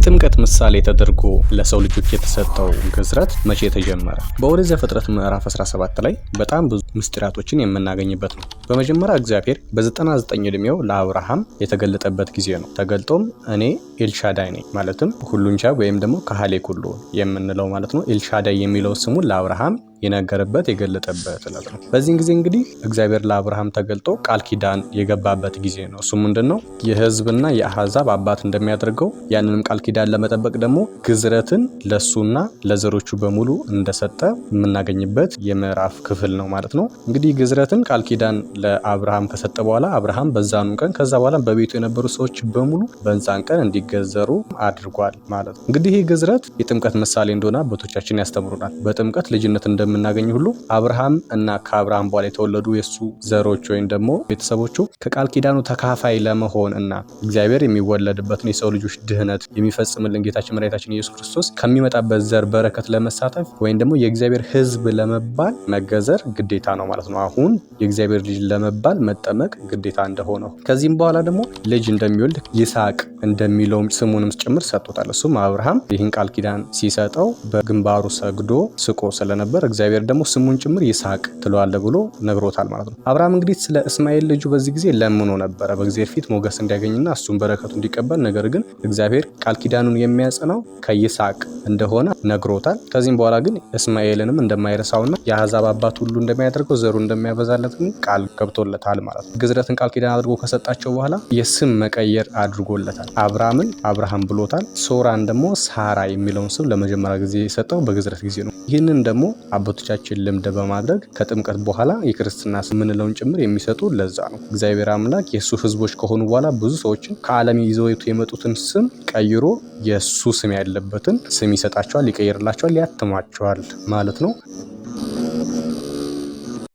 የጥምቀት ምሳሌ ተደርጎ ለሰው ልጆች የተሰጠው ግዝረት መቼ ተጀመረ? በኦሪት ዘፍጥረት ምዕራፍ 17 ላይ በጣም ብዙ ምስጢራቶችን የምናገኝበት ነው። በመጀመሪያ እግዚአብሔር በ99 ዕድሜው ለአብርሃም የተገለጠበት ጊዜ ነው። ተገልጦም እኔ ኤልሻዳይ ነኝ ማለትም ሁሉን ቻይ ወይም ደግሞ ካህሌ ኩሉ የምንለው ማለት ነው። ኤልሻዳይ የሚለው ስሙን ለአብርሃም የነገረበት የገለጠበት ዕለት ነው። በዚህ ጊዜ እንግዲህ እግዚአብሔር ለአብርሃም ተገልጦ ቃል ኪዳን የገባበት ጊዜ ነው። እሱ ምንድነው? የሕዝብና የአሕዛብ አባት እንደሚያደርገው ያንንም ቃል ኪዳን ለመጠበቅ ደግሞ ግዝረትን ለሱና ለዘሮቹ በሙሉ እንደሰጠ የምናገኝበት የምዕራፍ ክፍል ነው ማለት ነው። እንግዲህ ግዝረትን ቃል ኪዳን ለአብርሃም ከሰጠ በኋላ አብርሃም በዛኑ ቀን ከዛ በኋላ በቤቱ የነበሩ ሰዎች በሙሉ በዛን ቀን እንዲገዘሩ አድርጓል ማለት ነው። እንግዲህ ይህ ግዝረት የጥምቀት ምሳሌ እንደሆነ አባቶቻችን ያስተምሩናል። በጥምቀት ልጅነት እንደምናገኝ ሁሉ አብርሃም እና ከአብርሃም በኋላ የተወለዱ የሱ ዘሮች ወይም ደግሞ ቤተሰቦቹ ከቃል ኪዳኑ ተካፋይ ለመሆን እና እግዚአብሔር የሚወለድበትን የሰው ልጆች ድህነት የሚፈጽምልን ጌታችን መድኃኒታችን ኢየሱስ ክርስቶስ ከሚመጣበት ዘር በረከት ለመሳተፍ ወይም ደግሞ የእግዚአብሔር ሕዝብ ለመባል መገዘር ግዴታ ነው ማለት ነው። አሁን የእግዚአብሔር ልጅ ለመባል መጠመቅ ግዴታ እንደሆነው ከዚህም በኋላ ደግሞ ልጅ እንደሚወልድ ይስሐቅ እንደሚለውም ስሙንም ጭምር ሰጥቶታል። እሱም አብርሃም ይህን ቃል ኪዳን ሲሰጠው በግንባሩ ሰግዶ ስቆ ስለነበር እግዚአብሔር ደግሞ ስሙን ጭምር ይስሐቅ ትለዋለህ ብሎ ነግሮታል ማለት ነው። አብርሃም እንግዲህ ስለ እስማኤል ልጁ በዚህ ጊዜ ለምኖ ነበረ በእግዚአብሔር ፊት ሞገስ እንዲያገኝና እሱን በረከቱ እንዲቀበል። ነገር ግን እግዚአብሔር ቃል ኪዳኑን የሚያጸናው ከይስሐቅ እንደሆነ ነግሮታል። ከዚህም በኋላ ግን እስማኤልንም እንደማይረሳውና የአሕዛብ አባት ሁሉ እንደሚያደርገው ዘሩ እንደሚያበዛለት ቃል ገብቶለታል ማለት ነው። ግዝረትን ቃል ኪዳን አድርጎ ከሰጣቸው በኋላ የስም መቀየር አድርጎለታል። አብርሃምን አብርሃም ብሎታል። ሶራን ደግሞ ሳራ የሚለውን ስም ለመጀመሪያ ጊዜ የሰጠው በግዝረት ጊዜ ነው። ይህንን ደግሞ አባቶቻችን ልምድ በማድረግ ከጥምቀት በኋላ የክርስትና ስም የምንለውን ጭምር የሚሰጡ ለዛ ነው። እግዚአብሔር አምላክ የእሱ ሕዝቦች ከሆኑ በኋላ ብዙ ሰዎችን ከዓለም ይዘው የመጡትን ስም ቀይሮ የእሱ ስም ያለበትን ስም ይሰጣቸዋል፣ ይቀይርላቸዋል፣ ያትማቸዋል ማለት ነው።